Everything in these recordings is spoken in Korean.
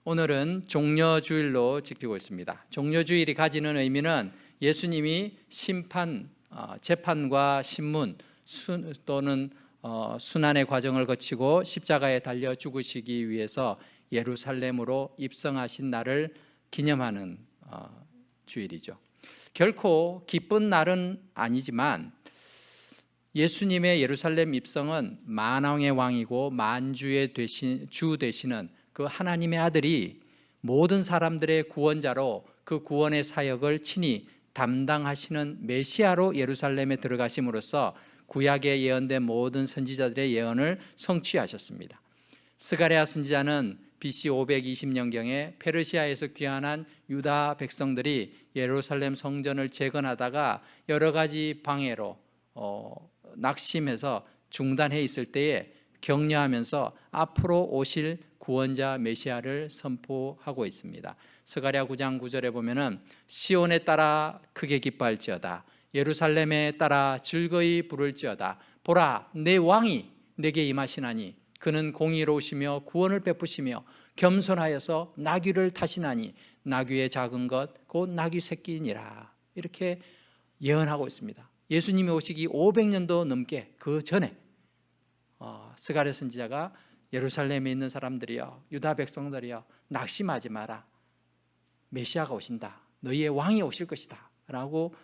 오늘은 종려주일로 지키고 있습니다. 종려주일이 가지는 의미는 예수님이 심판, 재판과 신문 또는 순환의 과정을 거치고 십자가에 달려 죽으시기 위해서 예루살렘으로 입성하신 날을 기념하는 주일이죠. 결코 기쁜 날은 아니지만 예수님의 예루살렘 입성은 만왕의 왕이고 만주의 주 되시는 그 하나님의 아들이 모든 사람들의 구원자로 그 구원의 사역을 친히 담당하시는 메시아로 예루살렘에 들어가심으로써 구약에 예언된 모든 선지자들의 예언을 성취하셨습니다. 스가랴 선지자는 BC 520년경에 페르시아에서 귀환한 유다 백성들이 예루살렘 성전을 재건하다가 여러 가지 방해로 낙심해서 중단해 있을 때에 격려하면서 앞으로 오실 구원자 메시아를 선포하고 있습니다. 스가랴 9장 9절에 보면은 시온에 따라 크게 기뻐할지어다, 예루살렘에 따라 즐거이 부를지어다. 보라, 내 왕이 내게 임하시나니 그는 공의로우시며 구원을 베푸시며 겸손하여서 나귀를 타시나니 나귀의 작은 것 곧 나귀 새끼니라. 이렇게 예언하고 있습니다. 예수님이 오시기 500년도 넘게 그 전에 스가랴 선지자가 예루살렘에 있는 사람들이여, 유다 백성들이여, 낙심하지 마라. 메시아가 오신다. 너희의 왕이 오실 것이다 라고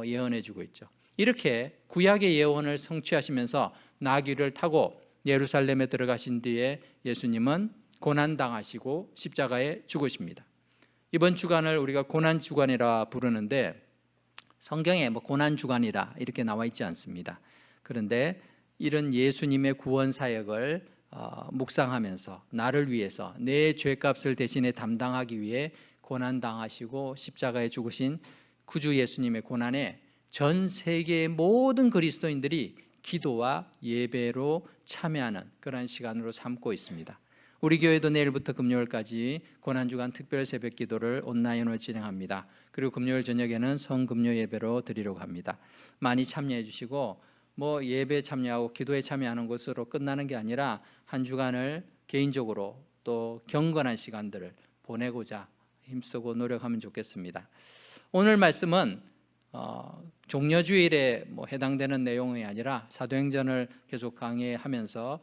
예언해 주고 있죠. 이렇게 구약의 예언을 성취하시면서 나귀를 타고 예루살렘에 들어가신 뒤에 예수님은 고난당하시고 십자가에 죽으십니다. 이번 주간을 우리가 고난주간이라 부르는데 성경에 고난주간이라 이렇게 나와 있지 않습니다. 그런데 이런 예수님의 구원 사역을 묵상하면서 나를 위해서 내 죄값을 대신에 담당하기 위해 고난당하시고 십자가에 죽으신 구주 예수님의 고난에 전 세계의 모든 그리스도인들이 기도와 예배로 참여하는 그런 시간으로 삼고 있습니다. 우리 교회도 내일부터 금요일까지 고난주간 특별 새벽 기도를 온라인으로 진행합니다. 그리고 금요일 저녁에는 성금요 예배로 드리려고 합니다. 많이 참여해 주시고 예배에 참여하고 기도에 참여하는 것으로 끝나는 게 아니라 한 주간을 개인적으로 또 경건한 시간들을 보내고자 힘쓰고 노력하면 좋겠습니다. 오늘 말씀은 종려주일에 해당되는 내용이 아니라 사도행전을 계속 강의하면서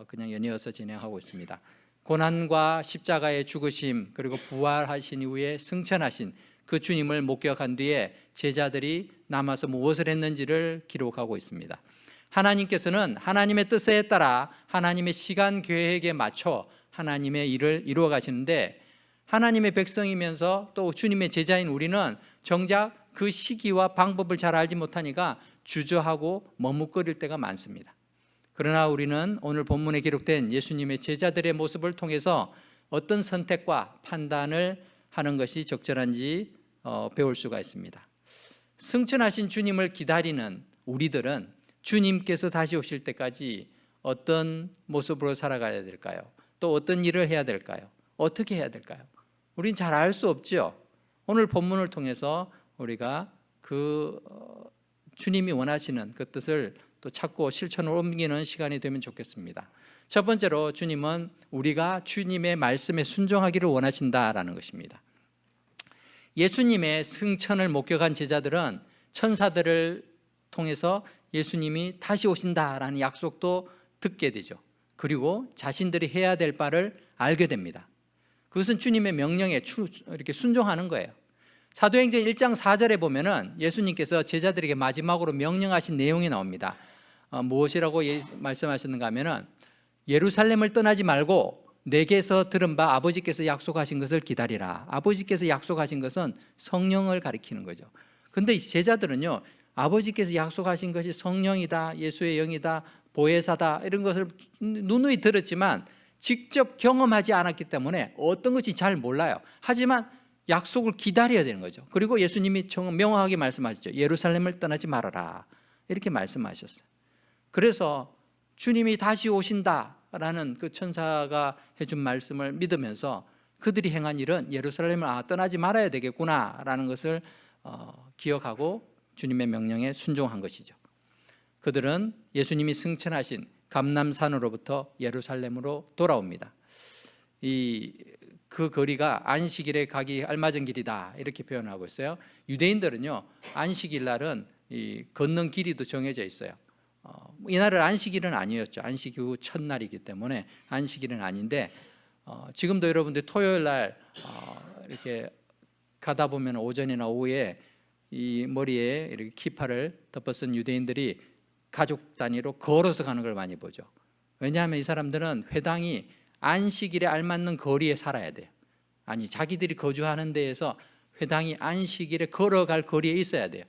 그냥 연이어서 진행하고 있습니다. 고난과 십자가의 죽으심 그리고 부활하신 이후에 승천하신 그 주님을 목격한 뒤에 제자들이 남아서 무엇을 했는지를 기록하고 있습니다. 하나님께서는 하나님의 뜻에 따라 하나님의 시간 계획에 맞춰 하나님의 일을 이루어 가시는데 하나님의 백성이면서 또 주님의 제자인 우리는 정작 그 시기와 방법을 잘 알지 못하니까 주저하고 머뭇거릴 때가 많습니다. 그러나 우리는 오늘 본문에 기록된 예수님의 제자들의 모습을 통해서 어떤 선택과 판단을 하는 것이 적절한지 배울 수가 있습니다. 승천하신 주님을 기다리는 우리들은 주님께서 다시 오실 때까지 어떤 모습으로 살아가야 될까요? 또 어떤 일을 해야 될까요? 어떻게 해야 될까요? 우린 잘 알 수 없죠. 오늘 본문을 통해서 우리가 그 주님이 원하시는 그 뜻을 또 찾고 실천으로 옮기는 시간이 되면 좋겠습니다. 첫 번째로 주님은 우리가 주님의 말씀에 순종하기를 원하신다라는 것입니다. 예수님의 승천을 목격한 제자들은 천사들을 통해서 예수님이 다시 오신다라는 약속도 듣게 되죠. 그리고 자신들이 해야 될 바를 알게 됩니다. 그것은 주님의 명령에 이렇게 순종하는 거예요. 사도행전 1장 4절에 보면은 예수님께서 제자들에게 마지막으로 명령하신 내용이 나옵니다. 무엇이라고 말씀하셨는가 하면은 예루살렘을 떠나지 말고 내게서 들은 바 아버지께서 약속하신 것을 기다리라. 아버지께서 약속하신 것은 성령을 가리키는 거죠. 근데 제자들은요, 아버지께서 약속하신 것이 성령이다, 예수의 영이다, 보혜사다 이런 것을 누누이 들었지만 직접 경험하지 않았기 때문에 어떤 것이 잘 몰라요. 하지만 약속을 기다려야 되는 거죠. 그리고 예수님이 명확하게 말씀하셨죠. 예루살렘을 떠나지 말아라 이렇게 말씀하셨어요. 그래서 주님이 다시 오신다라는 그 천사가 해준 말씀을 믿으면서 그들이 행한 일은 예루살렘을 떠나지 말아야 되겠구나라는 것을 기억하고 주님의 명령에 순종한 것이죠. 그들은 예수님이 승천하신 감람산으로부터 예루살렘으로 돌아옵니다. 이 그 거리가 안식일에 가기 알맞은 길이다 이렇게 표현하고 있어요. 유대인들은요, 안식일 날은 이 걷는 길이도 정해져 있어요. 이날은 안식일은 아니었죠. 안식 후 첫날이기 때문에 안식일은 아닌데, 지금도 여러분들 토요일 날 이렇게 가다 보면 오전이나 오후에 이 머리에 이렇게 키파를 덮어쓴 유대인들이 가족 단위로 걸어서 가는 걸 많이 보죠. 왜냐하면 이 사람들은 회당이 안식일에 알맞는 거리에 살아야 돼요. 아니, 자기들이 거주하는 데에서 회당이 안식일에 걸어갈 거리에 있어야 돼요.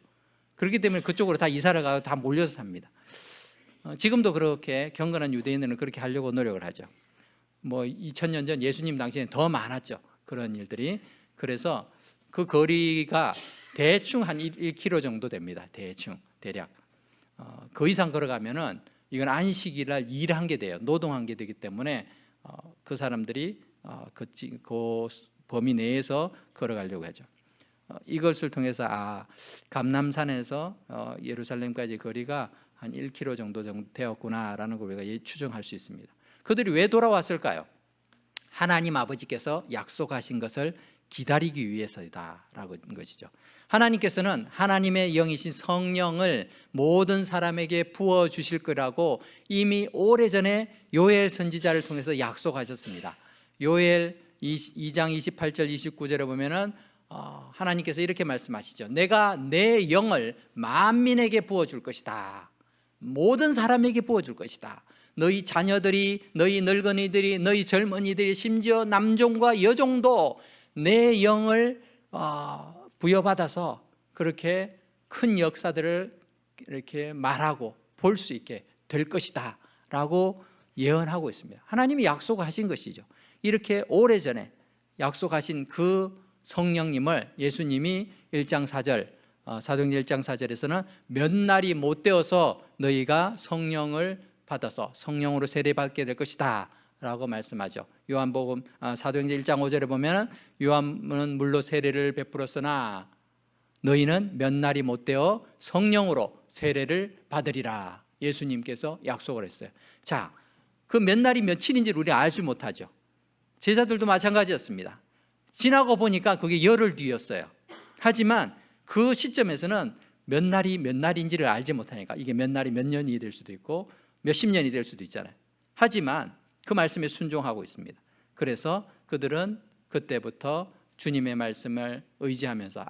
그렇기 때문에 그쪽으로 다 이사를 가고 다 몰려서 삽니다. 지금도 그렇게 경건한 유대인들은 그렇게 하려고 노력을 하죠. 뭐 2000년 전 예수님 당시에는 더 많았죠, 그런 일들이. 그래서 그 거리가 대충 한 1km 정도 됩니다. 대충, 대략. 그 이상 걸어가면은 이건 안식일 날 일한 게 돼요. 노동한 게 되기 때문에 그 사람들이 그 범위 내에서 걸어가려고 하죠. 이것을 통해서 감람산에서 예루살렘까지 거리가 한 1km 정도 되었구나라는 걸 우리가 추정할 수 있습니다. 그들이 왜 돌아왔을까요? 하나님 아버지께서 약속하신 것을 기다리기 위해서이다라고 한 것이죠. 하나님께서는 하나님의 영이신 성령을 모든 사람에게 부어주실 거라고 이미 오래전에 요엘 선지자를 통해서 약속하셨습니다. 요엘 2장 28절 29절에 보면은 하나님께서 이렇게 말씀하시죠. 내가 내 영을 만민에게 부어줄 것이다. 모든 사람에게 부어줄 것이다. 너희 자녀들이, 너희 늙은이들이, 너희 젊은이들이, 심지어 남종과 여종도 내 영을 부여받아서 그렇게 큰 역사들을 이렇게 말하고 볼 수 있게 될 것이다 라고 예언하고 있습니다. 하나님이 약속하신 것이죠. 이렇게 오래전에 약속하신 그 성령님을 예수님이 1장 4절 사도행전 1장 4절에서는 몇 날이 못 되어서 너희가 성령을 받아서 성령으로 세례받게 될 것이다 라고 말씀하죠. 요한복음 사도행전 1장 5절에 보면 요한은 물로 세례를 베풀었으나 너희는 몇 날이 못 되어 성령으로 세례를 받으리라 예수님께서 약속을 했어요. 자, 그 몇 날이 며칠인지를 우리가 알지 못하죠. 제자들도 마찬가지였습니다. 지나고 보니까 그게 열흘 뒤였어요. 하지만 그 시점에서는 몇 날이 몇 날인지를 알지 못하니까 이게 몇 날이 몇 년이 될 수도 있고 몇십 년이 될 수도 있잖아요. 하지만 그 말씀에 순종하고 있습니다. 그래서 그들은 그때부터 주님의 말씀을 의지하면서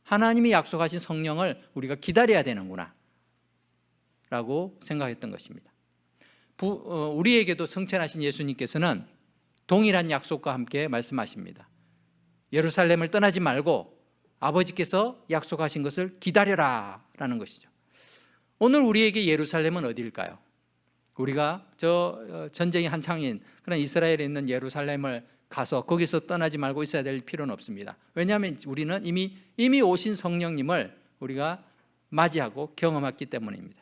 하나님이 약속하신 성령을 우리가 기다려야 되는구나 라고 생각했던 것입니다. 우리에게도 성천하신 예수님께서는 동일한 약속과 함께 말씀하십니다. 예루살렘을 떠나지 말고 아버지께서 약속하신 것을 기다려라 라는 것이죠. 오늘 우리에게 예루살렘은 어디일까요? 우리가 전쟁이 한창인 그런 이스라엘에 있는 예루살렘을 가서 거기서 떠나지 말고 있어야 될 필요는 없습니다. 왜냐하면 우리는 이미 오신 성령님을 우리가 맞이하고 경험했기 때문입니다.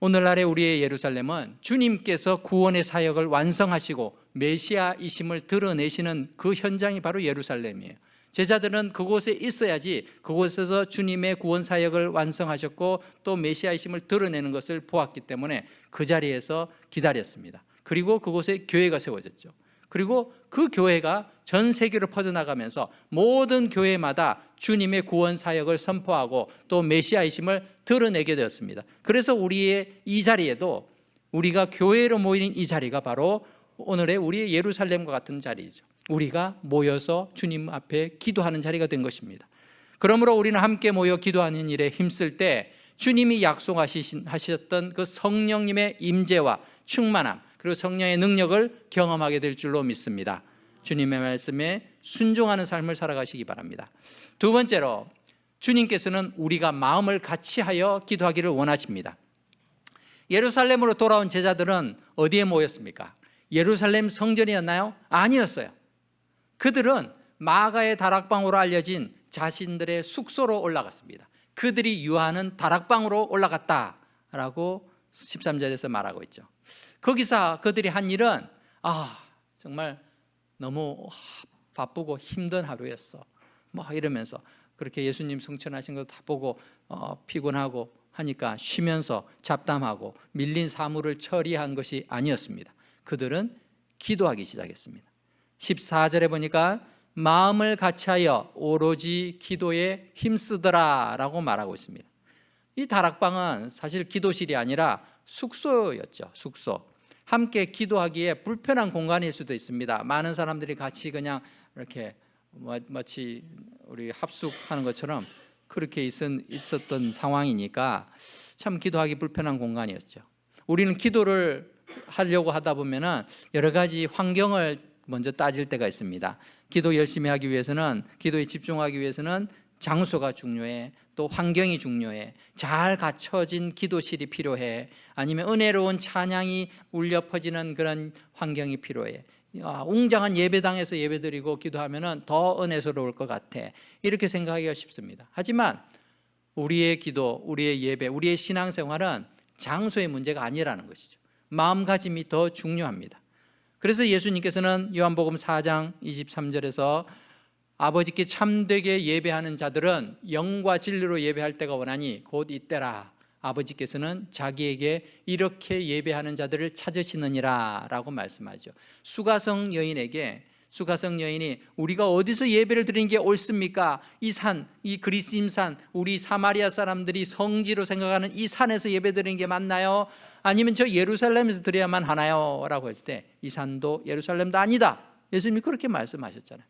오늘날의 우리의 예루살렘은 주님께서 구원의 사역을 완성하시고 메시아이심을 드러내시는 그 현장이 바로 예루살렘이에요. 제자들은 그곳에 있어야지 그곳에서 주님의 구원 사역을 완성하셨고 또 메시아이심을 드러내는 것을 보았기 때문에 그 자리에서 기다렸습니다. 그리고 그곳에 교회가 세워졌죠. 그리고 그 교회가 전 세계로 퍼져나가면서 모든 교회마다 주님의 구원 사역을 선포하고 또 메시아이심을 드러내게 되었습니다. 그래서 우리의 이 자리에도 우리가 교회로 모이는 이 자리가 바로 오늘의 우리의 예루살렘과 같은 자리죠. 우리가 모여서 주님 앞에 기도하는 자리가 된 것입니다. 그러므로 우리는 함께 모여 기도하는 일에 힘쓸 때 주님이 약속하셨던 그 성령님의 임재와 충만함 그리고 성령의 능력을 경험하게 될 줄로 믿습니다. 주님의 말씀에 순종하는 삶을 살아가시기 바랍니다. 두 번째로 주님께서는 우리가 마음을 같이하여 기도하기를 원하십니다. 예루살렘으로 돌아온 제자들은 어디에 모였습니까? 예루살렘 성전이었나요? 아니었어요. 그들은 마가의 다락방으로 알려진 자신들의 숙소로 올라갔습니다. 그들이 유하는 다락방으로 올라갔다라고 13절에서 말하고 있죠. 거기서 그들이 한 일은 정말 너무 바쁘고 힘든 하루였어 이러면서 그렇게 예수님 성천하신 거 다 보고 피곤하고 하니까 쉬면서 잡담하고 밀린 사물을 처리한 것이 아니었습니다. 그들은 기도하기 시작했습니다. 14절에 보니까 마음을 같이하여 오로지 기도에 힘쓰더라 라고 말하고 있습니다. 이 다락방은 사실 기도실이 아니라 숙소였죠. 숙소. 함께 기도하기에 불편한 공간일 수도 있습니다. 많은 사람들이 같이 그냥 이렇게 마치 우리 합숙하는 것처럼 그렇게 있었던 상황이니까 참 기도하기 불편한 공간이었죠. 우리는 기도를 하려고 하다 보면은 여러 가지 환경을 먼저 따질 때가 있습니다. 기도 열심히 하기 위해서는, 기도에 집중하기 위해서는 장소가 중요해, 또 환경이 중요해, 잘 갖춰진 기도실이 필요해, 아니면 은혜로운 찬양이 울려 퍼지는 그런 환경이 필요해. 웅장한 예배당에서 예배드리고 기도하면 더 은혜스러울 것 같아, 이렇게 생각하기가 쉽습니다. 하지만 우리의 기도, 우리의 예배, 우리의 신앙생활은 장소의 문제가 아니라는 것이죠. 마음가짐이 더 중요합니다. 그래서 예수님께서는 요한복음 4장 23절에서 아버지께 참되게 예배하는 자들은 영과 진리로 예배할 때가 오나니 곧 이때라. 아버지께서는 자기에게 이렇게 예배하는 자들을 찾으시느니라 라고 말씀하죠. 수가성 여인이 우리가 어디서 예배를 드리는 게 옳습니까? 이 산, 이 그리스임산, 우리 사마리아 사람들이 성지로 생각하는 이 산에서 예배 드리는 게 맞나요? 아니면 저 예루살렘에서 드려야만 하나요? 라고 할 때 이 산도 예루살렘도 아니다. 예수님이 그렇게 말씀하셨잖아요.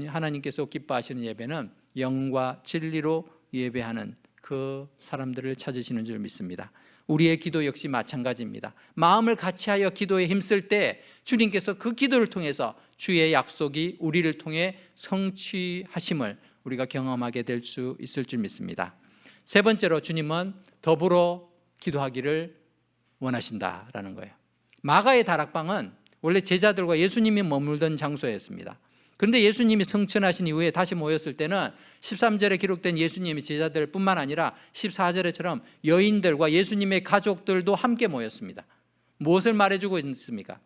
하나님께서 기뻐하시는 예배는 영과 진리로 예배하는 그 사람들을 찾으시는 줄 믿습니다. 우리의 기도 역시 마찬가지입니다. 마음을 같이하여 기도에 힘쓸 때 주님께서 그 기도를 통해서 주의 약속이 우리를 통해 성취하심을 우리가 경험하게 될 수 있을 줄 믿습니다. 세 번째로 주님은 더불어 기도하기를 원하신다라는 거예요. 마가의 다락방은 원래 제자들과 예수님이 머물던 장소였습니다. 그런데 예수님이 성천하신 이후에 다시 모였을 때는 13절에 기록된 예수님의 제자들 뿐만 아니라 14절에처럼 여인들과 예수님의 가족들도 함께 모였습니다. 무엇을 말해주고 있습니까?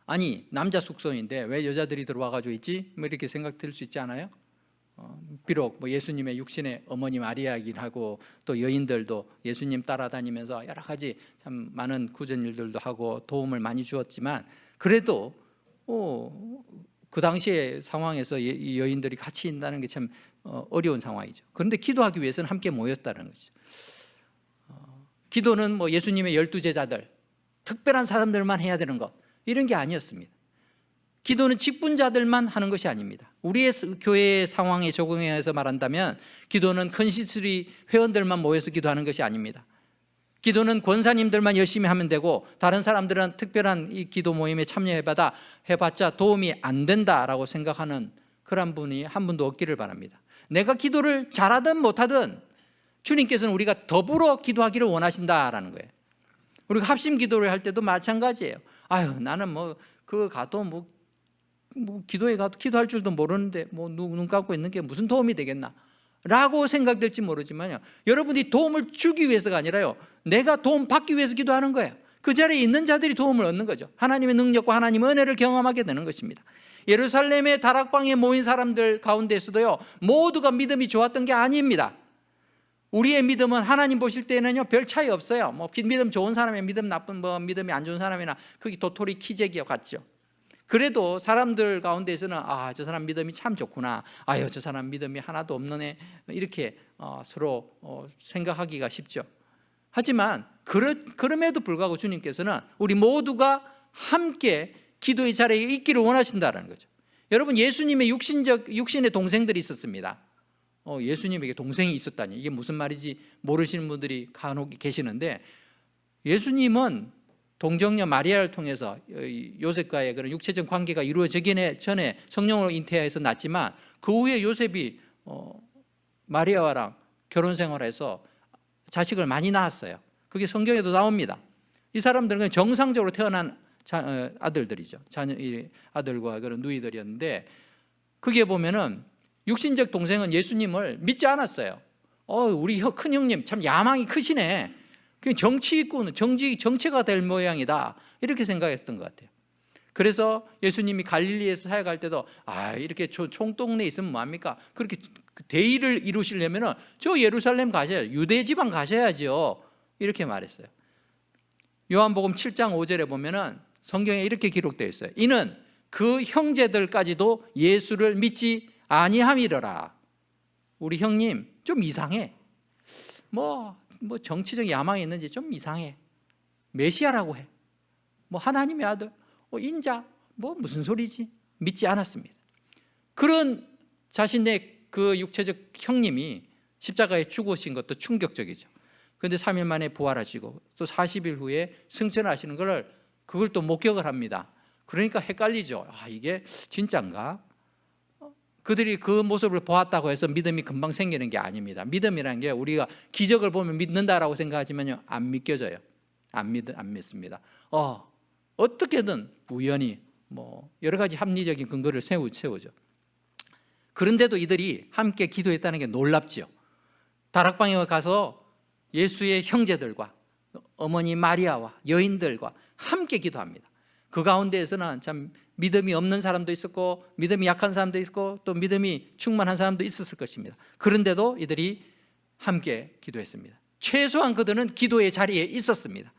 아니, 남자 숙소인데 왜 여자들이 들어와가지고 있지? 뭐 이렇게 생각될 수 있지 않아요? 비록 예수님의 육신의 어머니 마리아이긴 하고 또 여인들도 예수님 따라다니면서 여러 가지 참 많은 구전 일들도 하고 도움을 많이 주었지만 그래도 그 당시의 상황에서 이 여인들이 같이 있다는 게 참 어려운 상황이죠. 그런데 기도하기 위해서는 함께 모였다는 것이죠. 기도는 예수님의 12제자들, 특별한 사람들만 해야 되는 것, 이런 게 아니었습니다. 기도는 직분자들만 하는 것이 아닙니다. 우리의 교회의 상황에 적용해서 말한다면 기도는 컨시스리 회원들만 모여서 기도하는 것이 아닙니다. 기도는 권사님들만 열심히 하면 되고 다른 사람들은 특별한 이 기도 모임에 참여해봤자 도움이 안 된다라고 생각하는 그런 분이 한 분도 없기를 바랍니다. 내가 기도를 잘하든 못하든 주님께서는 우리가 더불어 기도하기를 원하신다라는 거예요. 우리가 합심 기도를 할 때도 마찬가지예요. 나는 가도 기도에 가도 기도할 줄도 모르는데 눈 감고 있는 게 무슨 도움이 되겠나 라고 생각될지 모르지만요, 여러분이 도움을 주기 위해서가 아니라요, 내가 도움 받기 위해서 기도하는 거예요. 그 자리에 있는 자들이 도움을 얻는 거죠. 하나님의 능력과 하나님의 은혜를 경험하게 되는 것입니다. 예루살렘의 다락방에 모인 사람들 가운데서도요, 모두가 믿음이 좋았던 게 아닙니다. 우리의 믿음은 하나님 보실 때는요 별 차이 없어요. 믿음 좋은 사람의 믿음, 나쁜 믿음이 안 좋은 사람이나 그게 도토리 키재기와 같죠. 그래도 사람들 가운데서는 저 사람 믿음이 참 좋구나, 저 사람 믿음이 하나도 없는 애, 이렇게 서로 생각하기가 쉽죠. 하지만 그럼에도 불구하고 주님께서는 우리 모두가 함께 기도의 자리에 있기를 원하신다는 거죠. 여러분, 예수님의 육신의 동생들이 있었습니다. 예수님에게 동생이 있었다니, 이게 무슨 말인지 모르시는 분들이 간혹 계시는데, 예수님은 동정녀 마리아를 통해서 요셉과의 그런 육체적 관계가 이루어지기 전에 성령으로 잉태해서 낳지만 그 후에 요셉이 마리아와랑 결혼 생활해서 자식을 많이 낳았어요. 그게 성경에도 나옵니다. 이 사람들은 정상적으로 태어난 아들들이죠. 아들과 그런 누이들이었는데, 그게 보면은 육신적 동생은 예수님을 믿지 않았어요. 우리 큰 형님 참 야망이 크시네, 정치꾼, 정체가 될 모양이다, 이렇게 생각했던 것 같아요. 그래서 예수님이 갈릴리에서 사역할 때도 이렇게 총동네에 있으면 뭐합니까? 그렇게 대의를 이루시려면 저 예루살렘 가셔야죠, 유대 지방 가셔야죠, 이렇게 말했어요. 요한복음 7장 5절에 보면은 성경에 이렇게 기록되어 있어요. 이는 그 형제들까지도 예수를 믿지 아니함이러라. 우리 형님 좀 이상해. 뭐 정치적 야망이 있는지 좀 이상해. 메시아라고 해. 하나님의 아들, 인자, 무슨 소리지? 믿지 않았습니다. 그런 자신의 그 육체적 형님이 십자가에 죽으신 것도 충격적이죠. 그런데 3일 만에 부활하시고 또 40일 후에 승천하시는 그걸 또 목격을 합니다. 그러니까 헷갈리죠. 이게 진짜인가? 그들이 그 모습을 보았다고 해서 믿음이 금방 생기는 게 아닙니다. 믿음이라는 게 우리가 기적을 보면 믿는다라고 생각하지만요, 안 믿겨져요. 안 믿습니다. 어떻게든 우연히 여러 가지 합리적인 근거를 세우죠. 그런데도 이들이 함께 기도했다는 게 놀랍지요. 다락방에 가서 예수의 형제들과 어머니 마리아와 여인들과 함께 기도합니다. 그 가운데에서는 참 믿음이 없는 사람도 있었고 믿음이 약한 사람도 있고 또 믿음이 충만한 사람도 있었을 것입니다. 그런데도 이들이 함께 기도했습니다. 최소한 그들은 기도의 자리에 있었습니다.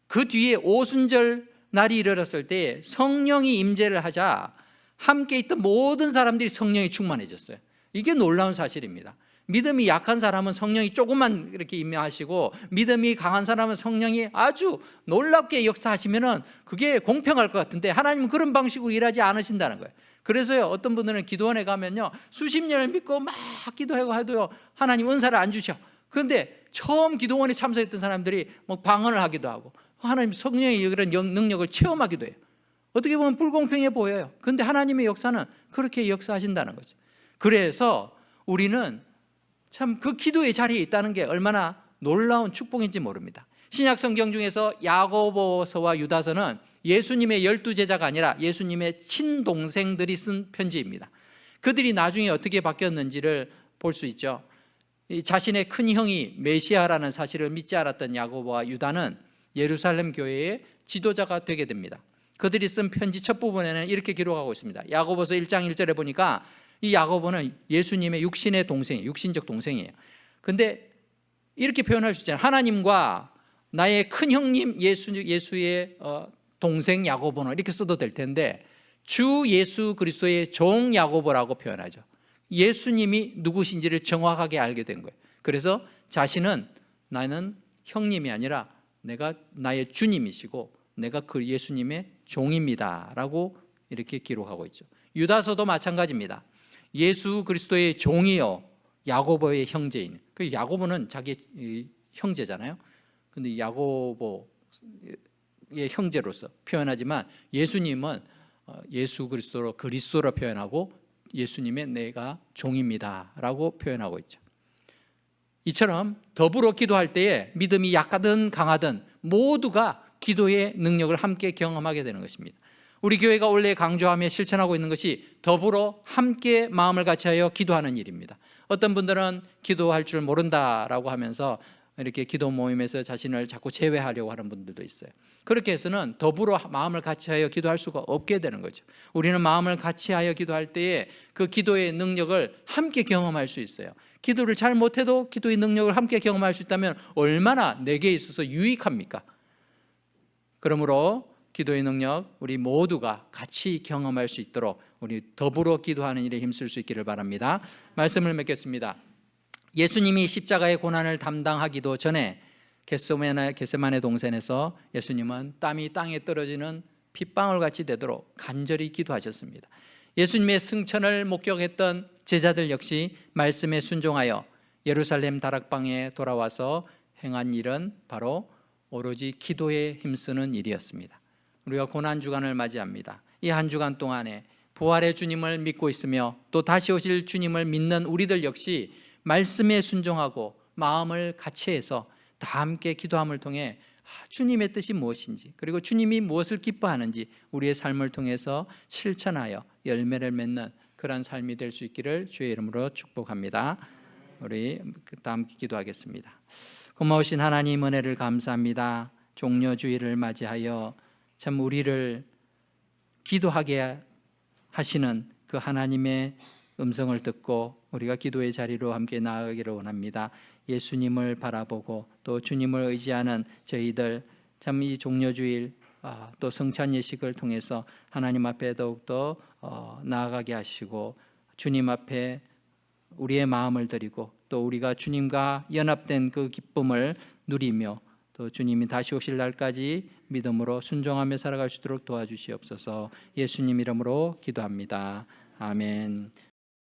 그 뒤에 오순절 날이 이르렀을 때 성령이 임재를 하자 함께 있던 모든 사람들이 성령이 충만해졌어요. 이게 놀라운 사실입니다. 믿음이 약한 사람은 성령이 조금만 이렇게 임하시고 믿음이 강한 사람은 성령이 아주 놀랍게 역사하시면은 그게 공평할 것 같은데 하나님은 그런 방식으로 일하지 않으신다는 거예요. 그래서요, 어떤 분들은 기도원에 가면요 수십 년을 믿고 막 기도하고 해도요 하나님 은사를 안 주셔. 그런데 처음 기도원에 참석했던 사람들이 방언을 하기도 하고 하나님 성령의 그런 능력을 체험하기도 해요. 어떻게 보면 불공평해 보여요. 그런데 하나님의 역사는 그렇게 역사하신다는 거죠. 그래서 우리는 참 그 기도의 자리에 있다는 게 얼마나 놀라운 축복인지 모릅니다. 신약 성경 중에서 야고보서와 유다서는 예수님의 12제자가 아니라 예수님의 친동생들이 쓴 편지입니다. 그들이 나중에 어떻게 바뀌었는지를 볼 수 있죠. 자신의 큰 형이 메시아라는 사실을 믿지 않았던 야고보와 유다는 예루살렘 교회의 지도자가 되게 됩니다. 그들이 쓴 편지 첫 부분에는 이렇게 기록하고 있습니다. 야고보서 1장 1절에 보니까 이 야고보는 예수님의 육신의 동생이에요. 육신적 동생이에요. 근데 이렇게 표현할 수 있잖아요. 하나님과 나의 큰 형님 예수의 동생 야고보는 이렇게 써도 될 텐데 주 예수 그리스도의 종 야고보라고 표현하죠. 예수님이 누구신지를 정확하게 알게 된 거예요. 그래서 자신은 나는 형님이 아니라 내가 나의 주님이시고 내가 그 예수님의 종입니다 라고 이렇게 기록하고 있죠. 유다서도 마찬가지입니다. 예수 그리스도의 종이요 야고보의 형제인. 그 야고보는 자기 형제잖아요. 근데 야고보의 형제로서 표현하지만 예수님은 예수 그리스도로 표현하고 예수님의 내가 종입니다 라고 표현하고 있죠. 이처럼 더불어 기도할 때에 믿음이 약하든 강하든 모두가 기도의 능력을 함께 경험하게 되는 것입니다. 우리 교회가 원래 강조하며 실천하고 있는 것이 더불어 함께 마음을 같이하여 기도하는 일입니다. 어떤 분들은 기도할 줄 모른다라고 하면서 이렇게 기도 모임에서 자신을 자꾸 제외하려고 하는 분들도 있어요. 그렇게 해서는 더불어 마음을 같이하여 기도할 수가 없게 되는 거죠. 우리는 마음을 같이하여 기도할 때에 그 기도의 능력을 함께 경험할 수 있어요. 기도를 잘 못해도 기도의 능력을 함께 경험할 수 있다면 얼마나 내게 있어서 유익합니까? 그러므로 기도의 능력 우리 모두가 같이 경험할 수 있도록 우리 더불어 기도하는 일에 힘쓸 수 있기를 바랍니다. 말씀을 맺겠습니다. 예수님이 십자가의 고난을 담당하기도 전에 겟세마네 동산에서 예수님은 땀이 땅에 떨어지는 핏방울같이 되도록 간절히 기도하셨습니다. 예수님의 승천을 목격했던 제자들 역시 말씀에 순종하여 예루살렘 다락방에 돌아와서 행한 일은 바로 오로지 기도에 힘쓰는 일이었습니다. 우리가 고난주간을 맞이합니다. 이 한 주간 동안에 부활의 주님을 믿고 있으며 또 다시 오실 주님을 믿는 우리들 역시 말씀에 순종하고 마음을 같이해서 다 함께 기도함을 통해 주님의 뜻이 무엇인지 그리고 주님이 무엇을 기뻐하는지 우리의 삶을 통해서 실천하여 열매를 맺는 그런 삶이 될 수 있기를 주의 이름으로 축복합니다. 우리 다 함께 기도하겠습니다. 고마우신 하나님 은혜를 감사합니다. 종려주일을 맞이하여 참 우리를 기도하게 하시는 그 하나님의 음성을 듣고 우리가 기도의 자리로 함께 나아가기를 원합니다. 예수님을 바라보고 또 주님을 의지하는 저희들 참 이 종려주일 또 성찬 예식을 통해서 하나님 앞에 더욱더 나아가게 하시고 주님 앞에 우리의 마음을 드리고 또 우리가 주님과 연합된 그 기쁨을 누리며 또 주님이 다시 오실 날까지 믿음으로 순종하며 살아갈 수 있도록 도와주시옵소서. 예수님 이름으로 기도합니다. 아멘.